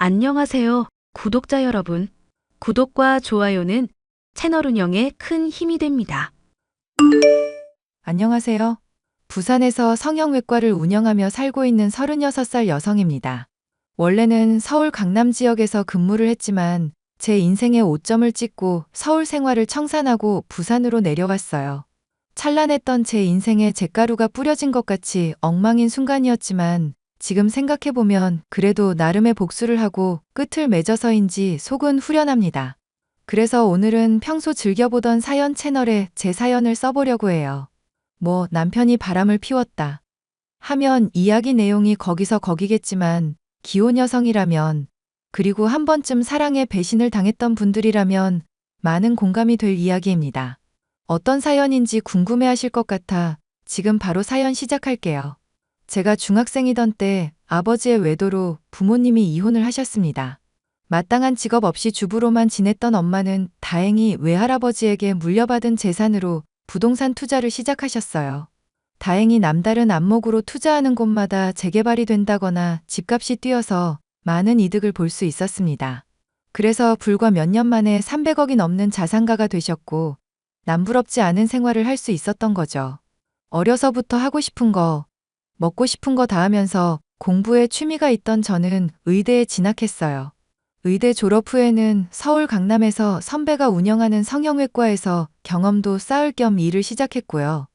안녕하세요, 구독자 여러분. 구독과 좋아요는 채널 운영에 큰 힘이 됩니다. 안녕하세요. 부산에서 성형외과를 운영하며 살고 있는 36살 여성입니다. 원래는 서울 강남 지역에서 근무를 했지만 제 인생의 오점을 찍고 서울 생활을 청산하고 부산으로 내려왔어요. 찬란했던 제 인생에 잿가루가 뿌려진 것 같이 엉망인 순간이었지만 지금 생각해보면 그래도 나름의 복수를 하고 끝을 맺어서인지 속은 후련합니다. 그래서 오늘은 평소 즐겨보던 사연 채널에 제 사연을 써보려고 해요. 뭐 남편이 바람을 피웠다 하면 이야기 내용이 거기서 거기겠지만 기혼 여성이라면 그리고 한 번쯤 사랑에 배신을 당했던 분들이라면 많은 공감이 될 이야기입니다. 어떤 사연인지 궁금해하실 것 같아 지금 바로 사연 시작할게요. 제가 중학생이던 때 아버지의 외도로 부모님이 이혼을 하셨습니다. 마땅한 직업 없이 주부로만 지냈던 엄마는 다행히 외할아버지에게 물려받은 재산으로 부동산 투자를 시작하셨어요. 다행히 남다른 안목으로 투자하는 곳마다 재개발이 된다거나 집값이 뛰어서 많은 이득을 볼 수 있었습니다. 그래서 불과 몇 년 만에 300억이 넘는 자산가가 되셨고 남부럽지 않은 생활을 할 수 있었던 거죠. 어려서부터 하고 싶은 거, 먹고 싶은 거 다 하면서 공부에 취미가 있던 저는 의대에 진학했어요. 의대 졸업 후에는 서울 강남에서 선배가 운영하는 성형외과에서 경험도 쌓을 겸 일을 시작했고요.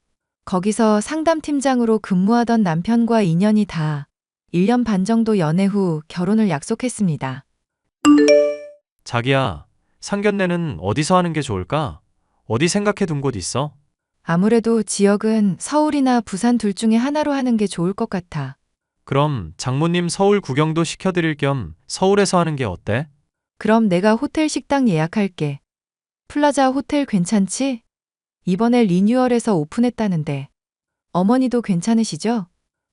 거기서 상담팀장으로 근무하던 남편과 인연이 다 1년 반 정도 연애 후 결혼을 약속했습니다. 자기야, 상견례는 어디서 하는 게 좋을까? 어디 생각해 둔 곳 있어? 아무래도 지역은 서울이나 부산 둘 중에 하나로 하는 게 좋을 것 같아. 그럼 장모님 서울 구경도 시켜드릴 겸 서울에서 하는 게 어때? 그럼 내가 호텔 식당 예약할게. 플라자 호텔 괜찮지? 이번에 리뉴얼해서 오픈했다는데. 어머니도 괜찮으시죠?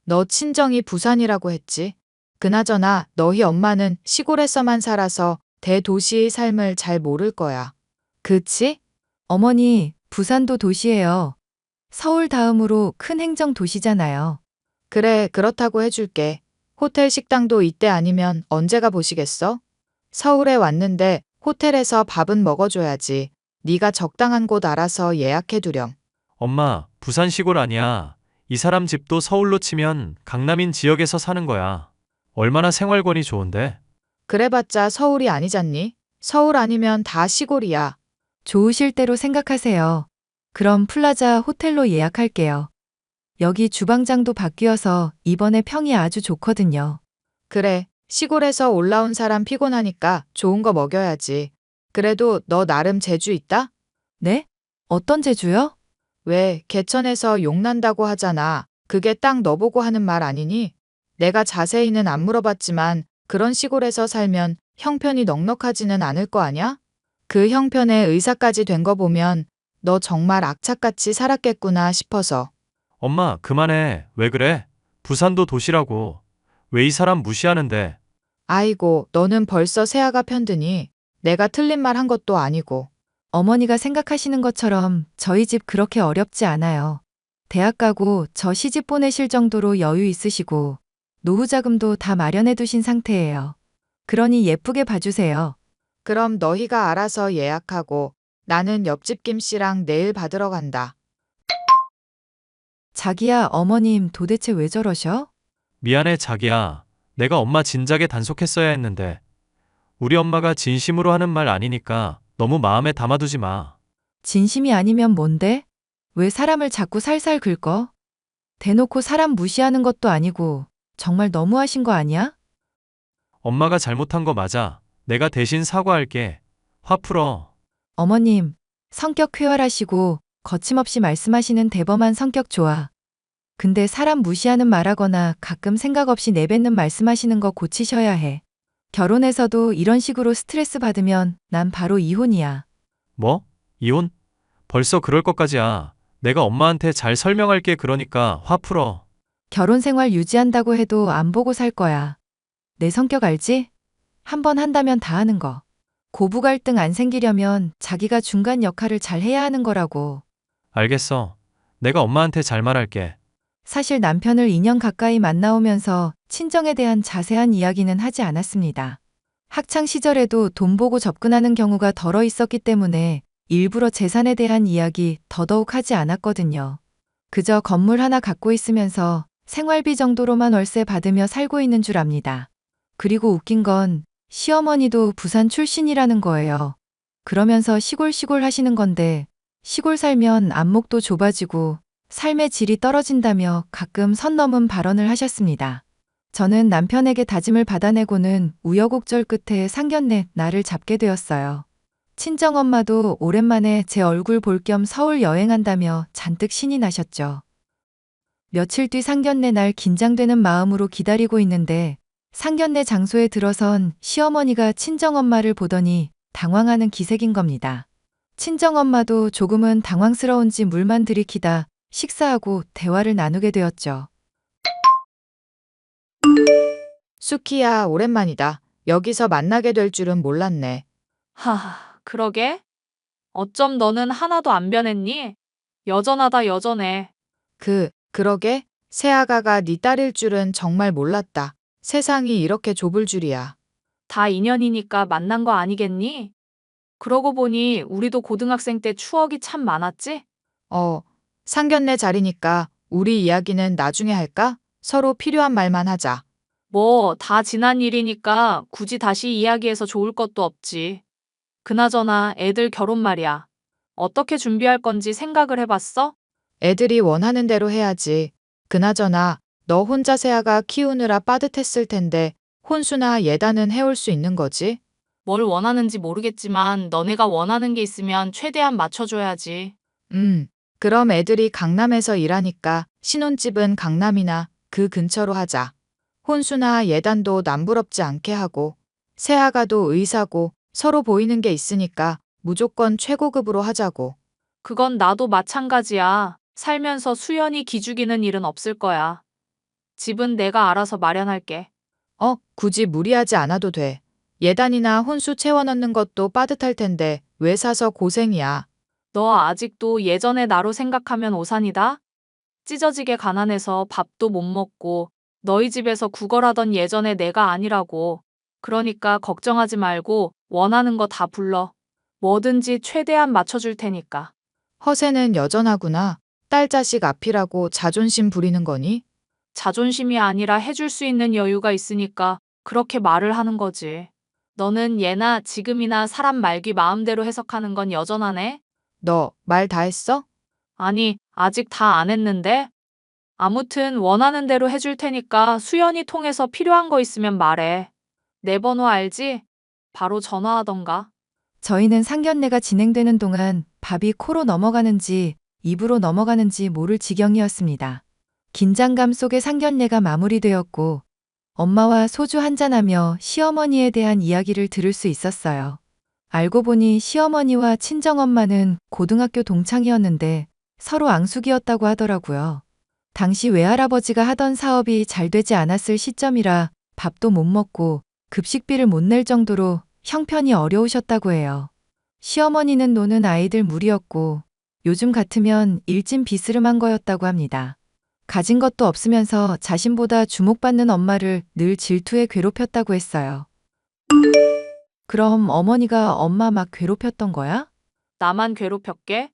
너 친정이 부산이라고 했지. 그나저나 너희 엄마는 시골에서만 살아서 대도시의 삶을 잘 모를 거야. 그치? 어머니, 부산도 도시예요. 서울 다음으로 큰 행정 도시잖아요. 그래, 그렇다고 해줄게. 호텔 식당도 이때 아니면 언제가 보시겠어? 서울에 왔는데 호텔에서 밥은 먹어줘야지. 네가 적당한 곳 알아서 예약해두렴. 엄마, 부산 시골 아니야. 이 사람 집도 서울로 치면 강남인 지역에서 사는 거야. 얼마나 생활권이 좋은데? 그래봤자 서울이 아니잖니? 서울 아니면 다 시골이야. 좋으실 대로 생각하세요. 그럼 플라자 호텔로 예약할게요. 여기 주방장도 바뀌어서 이번에 평이 아주 좋거든요. 그래, 시골에서 올라온 사람 피곤하니까 좋은 거 먹여야지. 그래도 너 나름 재주 있다? 네? 어떤 재주요? 왜 개천에서 욕 난다고 하잖아. 그게 딱 너보고 하는 말 아니니? 내가 자세히는 안 물어봤지만 그런 시골에서 살면 형편이 넉넉하지는 않을 거 아냐? 그 형편에 의사까지 된 거 보면 너 정말 악착같이 살았겠구나 싶어서. 엄마, 그만해. 왜 그래? 부산도 도시라고. 왜 이 사람 무시하는데? 아이고, 너는 벌써 새아가 편드니? 내가 틀린 말 한 것도 아니고. 어머니가 생각하시는 것처럼 저희 집 그렇게 어렵지 않아요. 대학 가고 저 시집 보내실 정도로 여유 있으시고 노후 자금도 다 마련해 두신 상태예요. 그러니 예쁘게 봐주세요. 그럼 너희가 알아서 예약하고 나는 옆집 김씨랑 내일 받으러 간다. 자기야, 어머님 도대체 왜 저러셔? 미안해, 자기야. 내가 엄마 진작에 단속했어야 했는데. 우리 엄마가 진심으로 하는 말 아니니까 너무 마음에 담아두지 마. 진심이 아니면 뭔데? 왜 사람을 자꾸 살살 긁어? 대놓고 사람 무시하는 것도 아니고 정말 너무하신 거 아니야? 엄마가 잘못한 거 맞아. 내가 대신 사과할게. 화 풀어. 어머님, 성격 쾌활하시고 거침없이 말씀하시는 대범한 성격 좋아. 근데 사람 무시하는 말하거나 가끔 생각 없이 내뱉는 말씀하시는 거 고치셔야 해. 결혼해서도 이런 식으로 스트레스 받으면 난 바로 이혼이야. 뭐? 이혼? 벌써 그럴 것까지야. 내가 엄마한테 잘 설명할게. 그러니까 화 풀어. 결혼 생활 유지한다고 해도 안 보고 살 거야. 내 성격 알지? 한 번 한다면 다 하는 거. 고부 갈등 안 생기려면 자기가 중간 역할을 잘 해야 하는 거라고. 알겠어. 내가 엄마한테 잘 말할게. 사실 남편을 2년 가까이 만나오면서 친정에 대한 자세한 이야기는 하지 않았습니다. 학창 시절에도 돈 보고 접근하는 경우가 덜어 있었기 때문에 일부러 재산에 대한 이야기 더더욱 하지 않았거든요. 그저 건물 하나 갖고 있으면서 생활비 정도로만 월세 받으며 살고 있는 줄 압니다. 그리고 웃긴 건 시어머니도 부산 출신이라는 거예요. 그러면서 시골 하시는 건데 시골 살면 안목도 좁아지고 삶의 질이 떨어진다며 가끔 선 넘은 발언을 하셨습니다. 저는 남편에게 다짐을 받아내고는 우여곡절 끝에 상견례 날을 잡게 되었어요. 친정엄마도 오랜만에 제 얼굴 볼 겸 서울 여행한다며 잔뜩 신이 나셨죠. 며칠 뒤 상견례 날 긴장되는 마음으로 기다리고 있는데 상견례 장소에 들어선 시어머니가 친정엄마를 보더니 당황하는 기색인 겁니다. 친정엄마도 조금은 당황스러운지 물만 들이키다 식사하고 대화를 나누게 되었죠. 수키야, 오랜만이다. 여기서 만나게 될 줄은 몰랐네. 하하, 그러게? 어쩜 너는 하나도 안 변했니? 여전하다, 여전해. 그러게? 새아가가 네 딸일 줄은 정말 몰랐다. 세상이 이렇게 좁을 줄이야. 다 인연이니까 만난 거 아니겠니? 그러고 보니 우리도 고등학생 때 추억이 참 많았지? 상견례 자리니까 우리 이야기는 나중에 할까? 서로 필요한 말만 하자. 뭐, 다 지난 일이니까 굳이 다시 이야기해서 좋을 것도 없지. 그나저나 애들 결혼 말이야. 어떻게 준비할 건지 생각을 해봤어? 애들이 원하는 대로 해야지. 그나저나 너 혼자 새아가 키우느라 빠듯했을 텐데 혼수나 예단은 해올 수 있는 거지? 뭘 원하는지 모르겠지만 너네가 원하는 게 있으면 최대한 맞춰줘야지. 그럼 애들이 강남에서 일하니까 신혼집은 강남이나 그 근처로 하자. 혼수나 예단도 남부럽지 않게 하고 새아가도 의사고 서로 보이는 게 있으니까 무조건 최고급으로 하자고. 그건 나도 마찬가지야. 살면서 수연이 기죽이는 일은 없을 거야. 집은 내가 알아서 마련할게. 굳이 무리하지 않아도 돼. 예단이나 혼수 채워 넣는 것도 빠듯할 텐데 왜 사서 고생이야. 너 아직도 예전의 나로 생각하면 오산이다? 찢어지게 가난해서 밥도 못 먹고 너희 집에서 구걸하던 예전의 내가 아니라고. 그러니까 걱정하지 말고 원하는 거 다 불러. 뭐든지 최대한 맞춰줄 테니까. 허세는 여전하구나. 딸 자식 앞이라고 자존심 부리는 거니? 자존심이 아니라 해줄 수 있는 여유가 있으니까 그렇게 말을 하는 거지. 너는 예나 지금이나 사람 말귀 마음대로 해석하는 건 여전하네? 너 말 다 했어? 아니, 아직 다 안 했는데? 아무튼 원하는 대로 해줄 테니까 수연이 통해서 필요한 거 있으면 말해. 내 번호 알지? 바로 전화하던가. 저희는 상견례가 진행되는 동안 밥이 코로 넘어가는지 입으로 넘어가는지 모를 지경이었습니다. 긴장감 속에 상견례가 마무리되었고 엄마와 소주 한잔하며 시어머니에 대한 이야기를 들을 수 있었어요. 알고 보니 시어머니와 친정엄마는 고등학교 동창이었는데 서로 앙숙이었다고 하더라고요. 당시 외할아버지가 하던 사업이 잘 되지 않았을 시점이라 밥도 못 먹고 급식비를 못 낼 정도로 형편이 어려우셨다고 해요. 시어머니는 노는 아이들 무리였고 요즘 같으면 일진 비스름한 거였다고 합니다. 가진 것도 없으면서 자신보다 주목받는 엄마를 늘 질투에 괴롭혔다고 했어요. 그럼 어머니가 엄마 막 괴롭혔던 거야? 나만 괴롭혔게?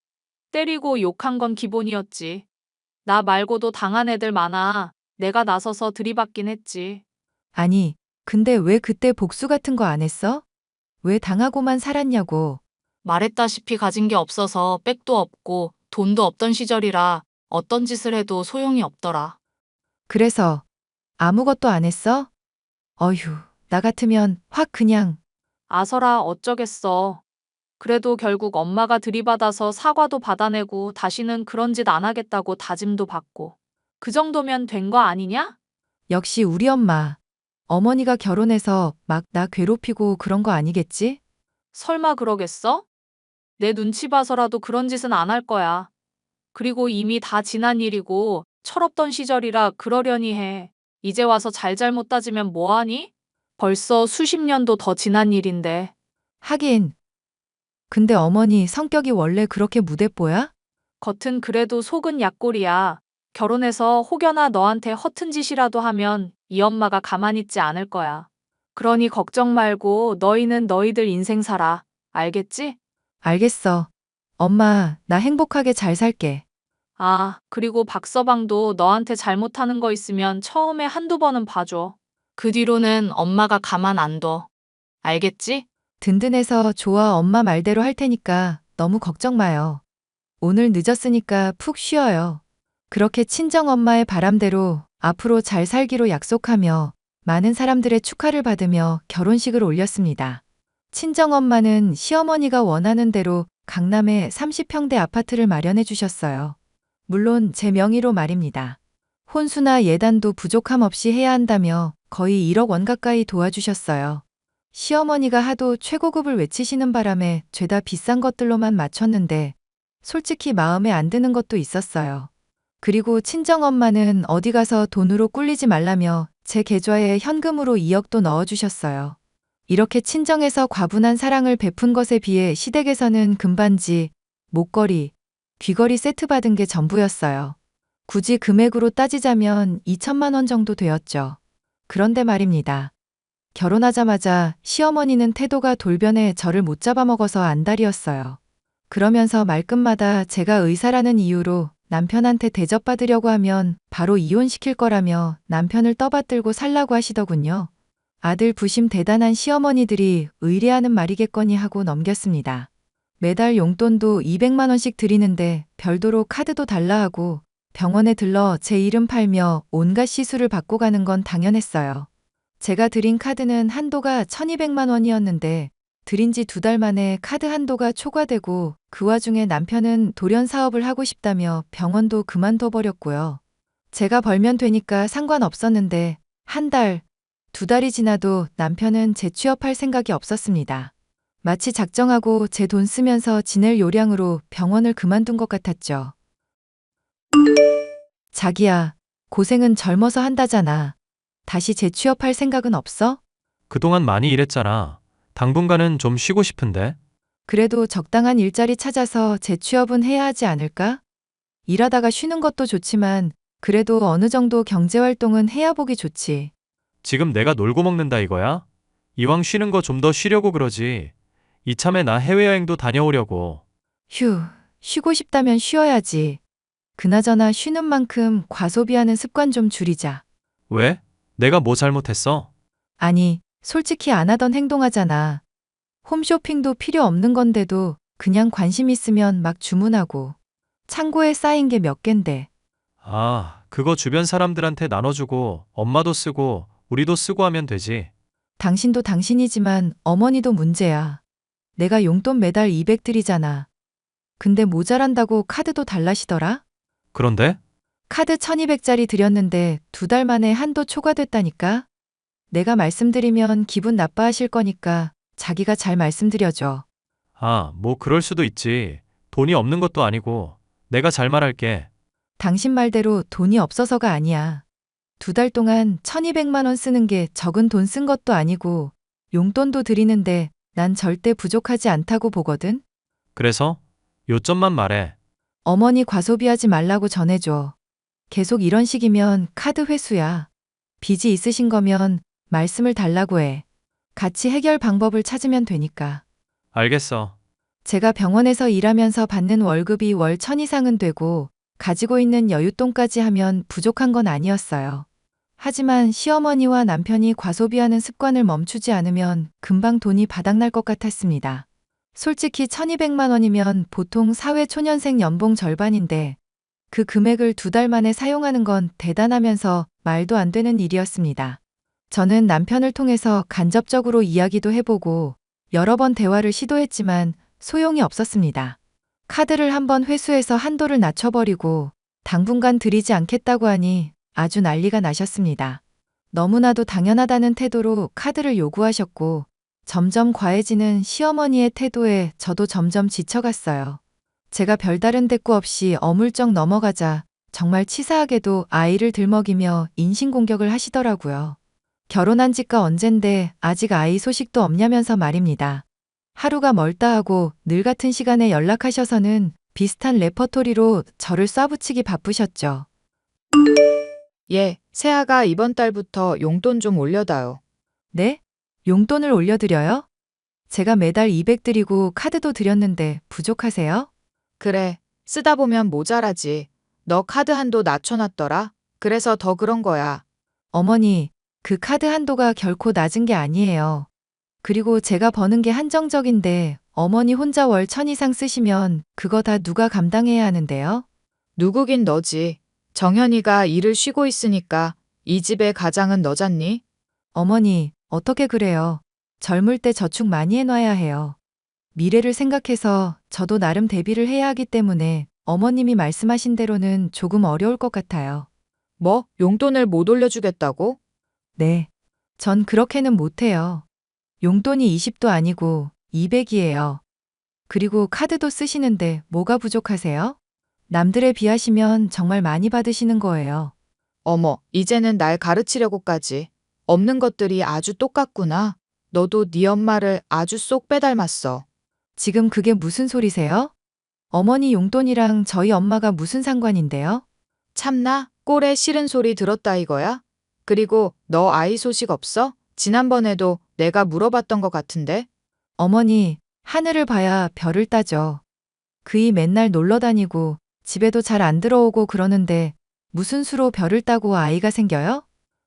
때리고 욕한 건 기본이었지. 나 말고도 당한 애들 많아. 내가 나서서 들이받긴 했지. 아니, 근데 왜 그때 복수 같은 거 안 했어? 왜 당하고만 살았냐고. 말했다시피 가진 게 없어서 백도 없고 돈도 없던 시절이라 어떤 짓을 해도 소용이 없더라. 그래서 아무것도 안 했어? 어휴, 나 같으면 확 그냥. 아서라 어쩌겠어. 그래도 결국 엄마가 들이받아서 사과도 받아내고 다시는 그런 짓 안 하겠다고 다짐도 받고. 그 정도면 된 거 아니냐? 역시 우리 엄마. 어머니가 결혼해서 막 나 괴롭히고 그런 거 아니겠지? 설마 그러겠어? 내 눈치 봐서라도 그런 짓은 안 할 거야. 그리고 이미 다 지난 일이고 철없던 시절이라 그러려니 해. 이제 와서 잘잘못 따지면 뭐하니? 벌써 수십 년도 더 지난 일인데. 하긴. 근데 어머니 성격이 원래 그렇게 무대뽀야? 겉은 그래도 속은 약골이야. 결혼해서 혹여나 너한테 허튼 짓이라도 하면 이 엄마가 가만히 있지 않을 거야. 그러니 걱정 말고 너희는 너희들 인생 살아. 알겠지? 알겠어. 엄마, 나 행복하게 잘 살게. 아, 그리고 박서방도 너한테 잘못하는 거 있으면 처음에 한두 번은 봐줘. 그 뒤로는 엄마가 가만 안 둬. 알겠지? 든든해서 좋아. 엄마 말대로 할 테니까 너무 걱정 마요. 오늘 늦었으니까 푹 쉬어요. 그렇게 친정엄마의 바람대로 앞으로 잘 살기로 약속하며 많은 사람들의 축하를 받으며 결혼식을 올렸습니다. 친정엄마는 시어머니가 원하는 대로 강남에 30평대 아파트를 마련해 주셨어요. 물론 제 명의로 말입니다. 혼수나 예단도 부족함 없이 해야 한다며 거의 1억 원 가까이 도와주셨어요. 시어머니가 하도 최고급을 외치시는 바람에 죄다 비싼 것들로만 맞췄는데 솔직히 마음에 안 드는 것도 있었어요. 그리고 친정엄마는 어디 가서 돈으로 꿀리지 말라며 제 계좌에 현금으로 2억도 넣어주셨어요. 이렇게 친정에서 과분한 사랑을 베푼 것에 비해 시댁에서는 금반지, 목걸이, 귀걸이 세트 받은 게 전부였어요. 굳이 금액으로 따지자면 2천만 원 정도 되었죠. 그런데 말입니다. 결혼하자마자 시어머니는 태도가 돌변해 저를 못 잡아먹어서 안달이었어요. 그러면서 말끝마다 제가 의사라는 이유로 남편한테 대접받으려고 하면 바로 이혼시킬 거라며 남편을 떠받들고 살라고 하시더군요. 아들 부심 대단한 시어머니들이 의뢰하는 말이겠거니 하고 넘겼습니다. 매달 용돈도 200만 원씩 드리는데 별도로 카드도 달라 하고 병원에 들러 제 이름 팔며 온갖 시술을 받고 가는 건 당연했어요. 제가 드린 카드는 한도가 1200만 원이었는데 드린 지 2달 만에 카드 한도가 초과되고 그 와중에 남편은 돌연 사업을 하고 싶다며 병원도 그만둬 버렸고요. 제가 벌면 되니까 상관없었는데 한 달, 2달이 지나도 남편은 재취업할 생각이 없었습니다. 마치 작정하고 제 돈 쓰면서 지낼 요량으로 병원을 그만둔 것 같았죠. 자기야, 고생은 젊어서 한다잖아. 다시 재취업할 생각은 없어? 그동안 많이 일했잖아. 당분간은 좀 쉬고 싶은데. 그래도 적당한 일자리 찾아서 재취업은 해야 하지 않을까? 일하다가 쉬는 것도 좋지만 그래도 어느 정도 경제활동은 해야 보기 좋지. 지금 내가 놀고 먹는다 이거야? 이왕 쉬는 거 좀 더 쉬려고 그러지. 이참에 나 해외여행도 다녀오려고. 휴, 쉬고 싶다면 쉬어야지. 그나저나 쉬는 만큼 과소비하는 습관 좀 줄이자. 왜? 내가 뭐 잘못했어? 아니, 솔직히 안 하던 행동하잖아. 홈쇼핑도 필요 없는 건데도 그냥 관심 있으면 막 주문하고. 창고에 쌓인 게 몇 갠데. 아, 그거 주변 사람들한테 나눠주고 엄마도 쓰고 우리도 쓰고 하면 되지. 당신도 당신이지만 어머니도 문제야. 내가 용돈 매달 200 드리잖아. 근데 모자란다고 카드도 달라시더라? 그런데? 카드 1200짜리 드렸는데 2달 만에 한도 초과됐다니까? 내가 말씀드리면 기분 나빠하실 거니까 자기가 잘 말씀드려줘. 아, 뭐 그럴 수도 있지. 돈이 없는 것도 아니고. 내가 잘 말할게. 당신 말대로 돈이 없어서가 아니야. 2달 동안 1200만 원 쓰는 게 적은 돈 쓴 것도 아니고 용돈도 드리는데 난 절대 부족하지 않다고 보거든? 그래서? 요점만 말해. 어머니 과소비하지 말라고 전해줘. 계속 이런 식이면 카드 회수야. 빚이 있으신 거면 말씀을 달라고 해. 같이 해결 방법을 찾으면 되니까. 알겠어. 제가 병원에서 일하면서 받는 월급이 월 1000 이상은 되고 가지고 있는 여윳돈까지 하면 부족한 건 아니었어요. 하지만 시어머니와 남편이 과소비하는 습관을 멈추지 않으면 금방 돈이 바닥날 것 같았습니다. 솔직히 1200만 원이면 보통 사회초년생 연봉 절반인데 그 금액을 2달 만에 사용하는 건 대단하면서 말도 안 되는 일이었습니다. 저는 남편을 통해서 간접적으로 이야기도 해보고 여러 번 대화를 시도했지만 소용이 없었습니다. 카드를 한번 회수해서 한도를 낮춰버리고 당분간 드리지 않겠다고 하니 아주 난리가 나셨습니다. 너무나도 당연하다는 태도로 카드를 요구하셨고 점점 과해지는 시어머니의 태도에 저도 점점 지쳐갔어요. 제가 별다른 대꾸 없이 어물쩍 넘어가자 정말 치사하게도 아이를 들먹이며 인신공격을 하시더라고요. 결혼한 지가 언젠데 아직 아이 소식도 없냐면서 말입니다. 하루가 멀다 하고 늘 같은 시간에 연락하셔서는 비슷한 레퍼토리로 저를 쏴붙이기 바쁘셨죠. 예, 새아가 이번 달부터 용돈 좀 올려다요. 네? 용돈을 올려드려요? 제가 매달 200 드리고 카드도 드렸는데 부족하세요? 그래, 쓰다 보면 모자라지. 너 카드 한도 낮춰놨더라. 그래서 더 그런 거야. 어머니, 그 카드 한도가 결코 낮은 게 아니에요. 그리고 제가 버는 게 한정적인데 어머니 혼자 월 1000 이상 쓰시면 그거 다 누가 감당해야 하는데요? 누구긴 너지. 정현이가 일을 쉬고 있으니까 이 집의 가장은 너잖니? 어머니, 어떻게 그래요? 젊을 때 저축 많이 해놔야 해요. 미래를 생각해서 저도 나름 대비를 해야 하기 때문에 어머님이 말씀하신 대로는 조금 어려울 것 같아요. 뭐, 용돈을 못 올려주겠다고? 네. 전 그렇게는 못해요. 용돈이 20도 아니고 200이에요. 그리고 카드도 쓰시는데 뭐가 부족하세요? 남들에 비하시면 정말 많이 받으시는 거예요. 어머, 이제는 날 가르치려고까지. 없는 것들이 아주 똑같구나. 너도 네 엄마를 아주 쏙 빼닮았어. 지금 그게 무슨 소리세요? 어머니 용돈이랑 저희 엄마가 무슨 상관인데요? 참나, 꼴에 싫은 소리 들었다 이거야? 그리고 너 아이 소식 없어? 지난번에도 내가 물어봤던 것 같은데? 어머니, 하늘을 봐야 별을 따죠. 그이 맨날 놀러 다니고 집에도 잘 안 들어오고 그러는데 무슨 수로 별을 따고 아이가 생겨요?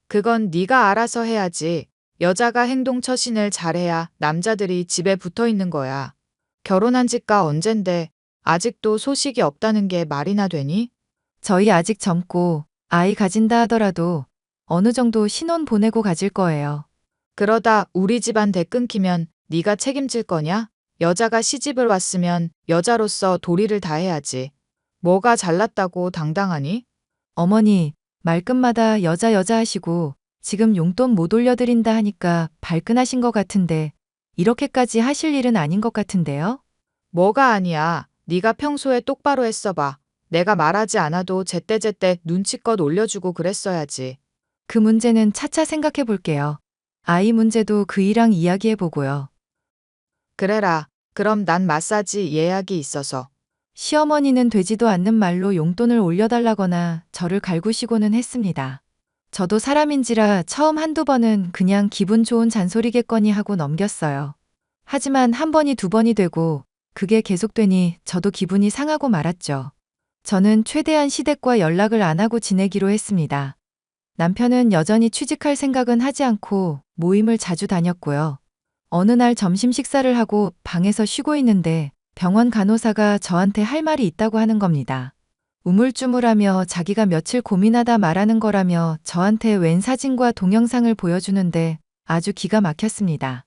그건 네가 알아서 해야지. 여자가 행동 처신을 잘해야 남자들이 집에 붙어 있는 거야. 결혼한 지가 언젠데 아직도 소식이 없다는 게 말이나 되니? 저희 아직 젊고 아이 가진다 하더라도 어느 정도 신혼 보내고 가질 거예요. 그러다 우리 집안 대 끊기면 네가 책임질 거냐? 여자가 시집을 왔으면 여자로서 도리를 다해야지. 뭐가 잘났다고 당당하니? 어머니, 말끝마다 여자 하시고 지금 용돈 못 올려드린다 하니까 발끈하신 것 같은데 이렇게까지 하실 일은 아닌 것 같은데요? 뭐가 아니야. 네가 평소에 똑바로 했어봐. 내가 말하지 않아도 제때제때 눈치껏 올려주고 그랬어야지. 그 문제는 차차 생각해 볼게요. 아이 문제도 그이랑 이야기해 보고요. 그래라. 그럼 난 마사지 예약이 있어서. 시어머니는 되지도 않는 말로 용돈을 올려달라거나 저를 갈구시고는 했습니다. 저도 사람인지라 처음 한두 번은 그냥 기분 좋은 잔소리겠거니 하고 넘겼어요. 하지만 한 번이 두 번이 되고 그게 계속되니 저도 기분이 상하고 말았죠. 저는 최대한 시댁과 연락을 안 하고 지내기로 했습니다. 남편은 여전히 취직할 생각은 하지 않고 모임을 자주 다녔고요. 어느 날 점심 식사를 하고 방에서 쉬고 있는데 병원 간호사가 저한테 할 말이 있다고 하는 겁니다. 우물쭈물하며 자기가 며칠 고민하다 말하는 거라며 저한테 웬 사진과 동영상을 보여주는데 아주 기가 막혔습니다.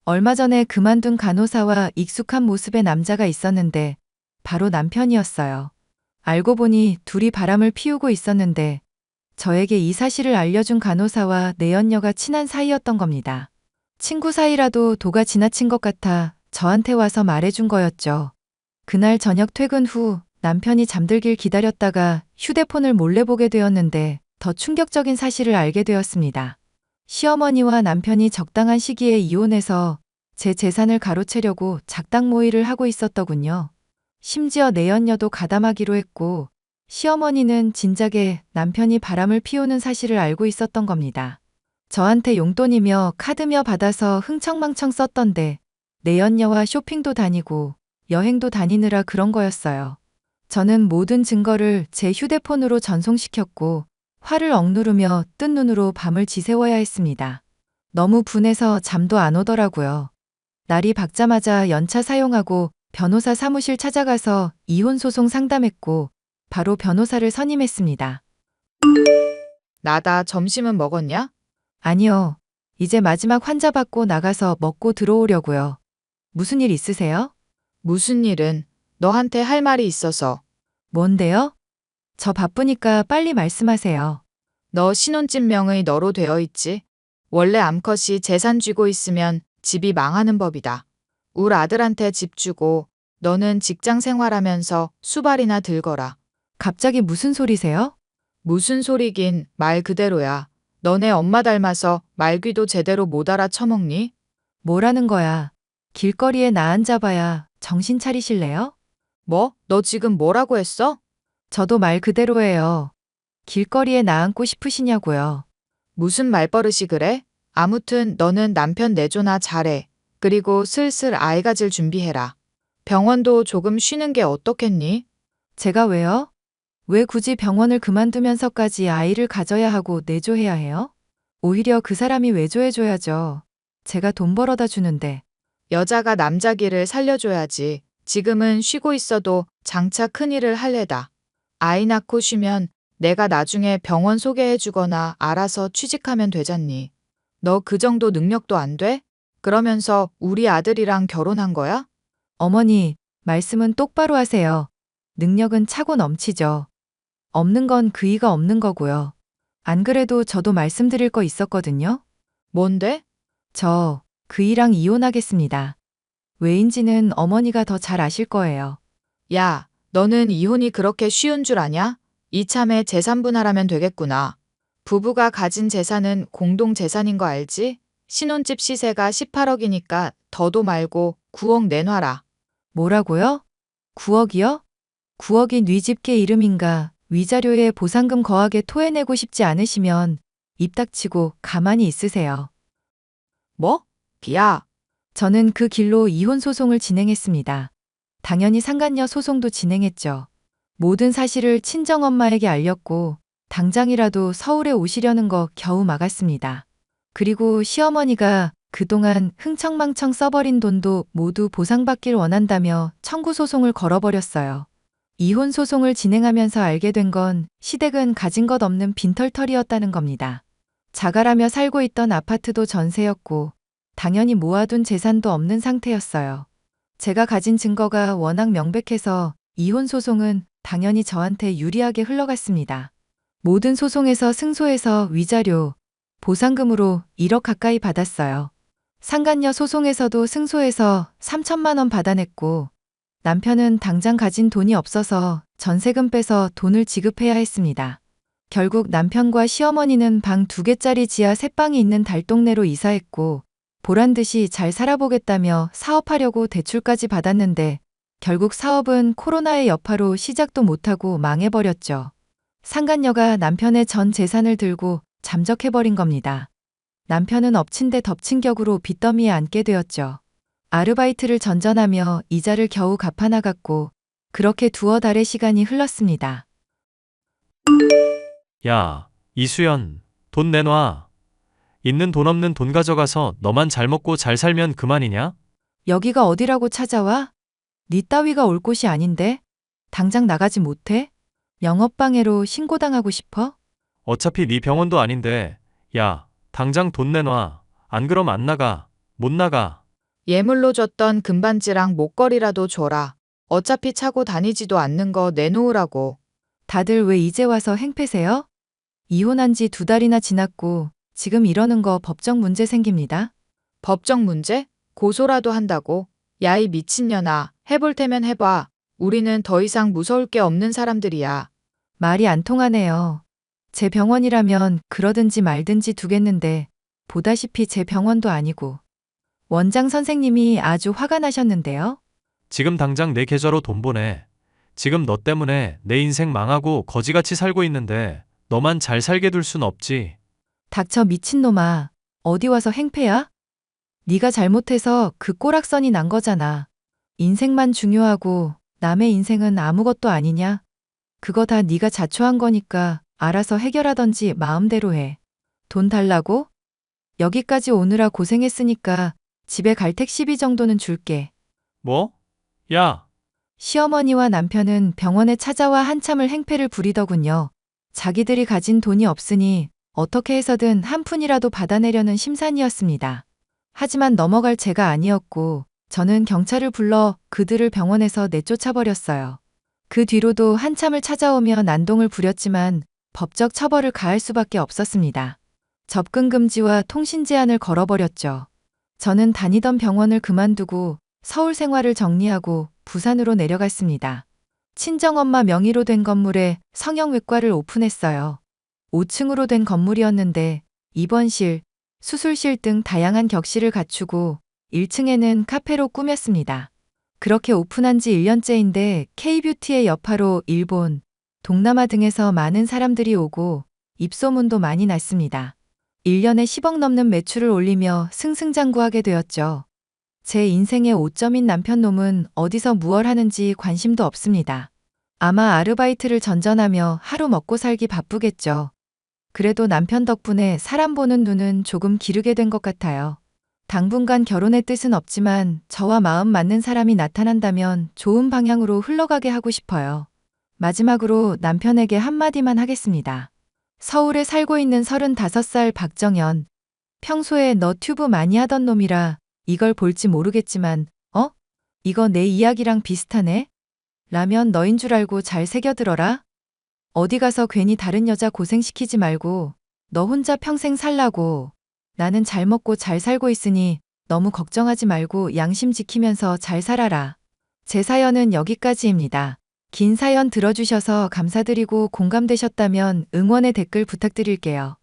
얼마 전에 그만둔 간호사와 익숙한 모습의 남자가 있었는데 바로 남편이었어요. 알고 보니 둘이 바람을 피우고 있었는데 저에게 이 사실을 알려준 간호사와 내연녀가 친한 사이였던 겁니다. 친구 사이라도 도가 지나친 것 같아 저한테 와서 말해준 거였죠. 그날 저녁 퇴근 후 남편이 잠들길 기다렸다가 휴대폰을 몰래 보게 되었는데 더 충격적인 사실을 알게 되었습니다. 시어머니와 남편이 적당한 시기에 이혼해서 제 재산을 가로채려고 작당 모의를 하고 있었더군요. 심지어 내연녀도 가담하기로 했고 시어머니는 진작에 남편이 바람을 피우는 사실을 알고 있었던 겁니다. 저한테 용돈이며 카드며 받아서 흥청망청 썼던데 내연녀와 쇼핑도 다니고 여행도 다니느라 그런 거였어요. 저는 모든 증거를 제 휴대폰으로 전송시켰고 화를 억누르며 뜬 눈으로 밤을 지새워야 했습니다. 너무 분해서 잠도 안 오더라고요. 날이 밝자마자 연차 사용하고 변호사 사무실 찾아가서 이혼 소송 상담했고 바로 변호사를 선임했습니다. 나다 점심은 먹었냐? 아니요. 이제 마지막 환자 받고 나가서 먹고 들어오려고요. 무슨 일 있으세요? 무슨 일은 너한테 할 말이 있어서. 뭔데요? 저 바쁘니까 빨리 말씀하세요. 너 신혼집명의 너로 되어 있지? 원래 암컷이 재산 쥐고 있으면 집이 망하는 법이다. 울 아들한테 집 주고 너는 직장 생활하면서 수발이나 들거라. 갑자기 무슨 소리세요? 무슨 소리긴 말 그대로야. 너네 엄마 닮아서 말귀도 제대로 못 알아쳐먹니? 뭐라는 거야? 길거리에 나 앉아봐야 정신 차리실래요? 뭐? 너 지금 뭐라고 했어? 저도 말 그대로예요. 길거리에 나 앉고 싶으시냐고요. 무슨 말버릇이 그래? 아무튼 너는 남편 내조나 잘해. 그리고 슬슬 아이 가질 준비해라. 병원도 조금 쉬는 게 어떻겠니? 제가 왜요? 왜 굳이 병원을 그만두면서까지 아이를 가져야 하고 내조해야 해요? 오히려 그 사람이 외조해줘야죠. 제가 돈 벌어다 주는데. 여자가 남자 길을 살려줘야지. 지금은 쉬고 있어도 장차 큰일을 할 애다. 아이 낳고 쉬면 내가 나중에 병원 소개해주거나 알아서 취직하면 되잖니. 너 그 정도 능력도 안 돼? 그러면서 우리 아들이랑 결혼한 거야? 어머니, 말씀은 똑바로 하세요. 능력은 차고 넘치죠. 없는 건 그이가 없는 거고요. 안 그래도 저도 말씀드릴 거 있었거든요. 뭔데? 저 그이랑 이혼하겠습니다. 왜인지는 어머니가 더 잘 아실 거예요. 야, 너는 이혼이 그렇게 쉬운 줄 아냐? 이참에 재산 분할하면 되겠구나. 부부가 가진 재산은 공동 재산인 거 알지? 신혼집 시세가 18억이니까 더도 말고 9억 내놔라. 뭐라고요? 9억이요? 9억이 뉘 집게 이름인가 위자료에 보상금 거하게 토해내고 싶지 않으시면 입 닥치고 가만히 있으세요. 뭐? 비야. 저는 그 길로 이혼 소송을 진행했습니다. 당연히 상간녀 소송도 진행했죠. 모든 사실을 친정엄마에게 알렸고 당장이라도 서울에 오시려는 거 겨우 막았습니다. 그리고 시어머니가 그동안 흥청망청 써버린 돈도 모두 보상받길 원한다며 청구 소송을 걸어버렸어요. 이혼 소송을 진행하면서 알게 된 건 시댁은 가진 것 없는 빈털터리였다는 겁니다. 자갈하며 살고 있던 아파트도 전세였고 당연히 모아둔 재산도 없는 상태였어요. 제가 가진 증거가 워낙 명백해서 이혼 소송은 당연히 저한테 유리하게 흘러갔습니다. 모든 소송에서 승소해서 위자료, 보상금으로 1억 가까이 받았어요. 상간녀 소송에서도 승소해서 3천만 원 받아냈고 남편은 당장 가진 돈이 없어서 전세금 빼서 돈을 지급해야 했습니다. 결국 남편과 시어머니는 방 2개짜리 지하 3방이 있는 달동네로 이사했고 보란듯이 잘 살아보겠다며 사업하려고 대출까지 받았는데 결국 사업은 코로나의 여파로 시작도 못하고 망해버렸죠. 상간녀가 남편의 전 재산을 들고 잠적해버린 겁니다. 남편은 엎친 데 덮친 격으로 빚더미에 앉게 되었죠. 아르바이트를 전전하며 이자를 겨우 갚아나갔고 그렇게 두어 달의 시간이 흘렀습니다. 야, 이수연, 돈 내놔. 있는 돈 없는 돈 가져가서 너만 잘 먹고 잘 살면 그만이냐? 여기가 어디라고 찾아와? 네 따위가 올 곳이 아닌데? 당장 나가지 못해? 영업방해로 신고당하고 싶어? 어차피 네 병원도 아닌데. 야, 당장 돈 내놔. 안 그럼 안 나가. 못 나가. 예물로 줬던 금반지랑 목걸이라도 줘라. 어차피 차고 다니지도 않는 거 내놓으라고. 다들 왜 이제 와서 행패세요? 이혼한 지 2달이나 지났고 지금 이러는 거 법적 문제 생깁니다. 법적 문제? 고소라도 한다고? 야, 이 미친년아. 해볼 테면 해봐. 우리는 더 이상 무서울 게 없는 사람들이야. 말이 안 통하네요. 제 병원이라면 그러든지 말든지 두겠는데 보다시피 제 병원도 아니고. 원장 선생님이 아주 화가 나셨는데요. 지금 당장 내 계좌로 돈 보내. 지금 너 때문에 내 인생 망하고 거지같이 살고 있는데 너만 잘 살게 둘 순 없지. 닥쳐 미친놈아. 어디 와서 행패야? 네가 잘못해서 그 꼬락선이 난 거잖아. 인생만 중요하고 남의 인생은 아무것도 아니냐? 그거 다 네가 자초한 거니까 알아서 해결하던지 마음대로 해. 돈 달라고? 여기까지 오느라 고생했으니까 집에 갈 택시비 정도는 줄게. 뭐? 야, 시어머니와 남편은 병원에 찾아와 한참을 행패를 부리더군요. 자기들이 가진 돈이 없으니 어떻게 해서든 한 푼이라도 받아내려는 심산이었습니다. 하지만 넘어갈 제가 아니었고 저는 경찰을 불러 그들을 병원에서 내쫓아버렸어요. 그 뒤로도 한참을 찾아오며 난동을 부렸지만 법적 처벌을 가할 수밖에 없었습니다. 접근 금지와 통신 제한을 걸어버렸죠. 저는 다니던 병원을 그만두고 서울 생활을 정리하고 부산으로 내려갔습니다. 친정엄마 명의로 된 건물에 성형외과를 오픈했어요. 5층으로 된 건물이었는데 입원실, 수술실 등 다양한 격실을 갖추고 1층에는 카페로 꾸몄습니다. 그렇게 오픈한 지 1년째인데 K뷰티의 여파로 일본, 동남아 등에서 많은 사람들이 오고 입소문도 많이 났습니다. 1년에 10억 넘는 매출을 올리며 승승장구하게 되었죠. 제 인생의 오점인 남편놈은 어디서 무얼 하는지 관심도 없습니다. 아마 아르바이트를 전전하며 하루 먹고 살기 바쁘겠죠. 그래도 남편 덕분에 사람 보는 눈은 조금 기르게 된 것 같아요. 당분간 결혼의 뜻은 없지만 저와 마음 맞는 사람이 나타난다면 좋은 방향으로 흘러가게 하고 싶어요. 마지막으로 남편에게 한마디만 하겠습니다. 서울에 살고 있는 35살 박정현. 평소에 너 튜브 많이 하던 놈이라 이걸 볼지 모르겠지만, 이거 내 이야기랑 비슷하네? 라면 너인 줄 알고 잘 새겨들어라. 어디 가서 괜히 다른 여자 고생시키지 말고 너 혼자 평생 살라고. 나는 잘 먹고 잘 살고 있으니 너무 걱정하지 말고 양심 지키면서 잘 살아라. 제 사연은 여기까지입니다. 긴 사연 들어주셔서 감사드리고 공감되셨다면 응원의 댓글 부탁드릴게요.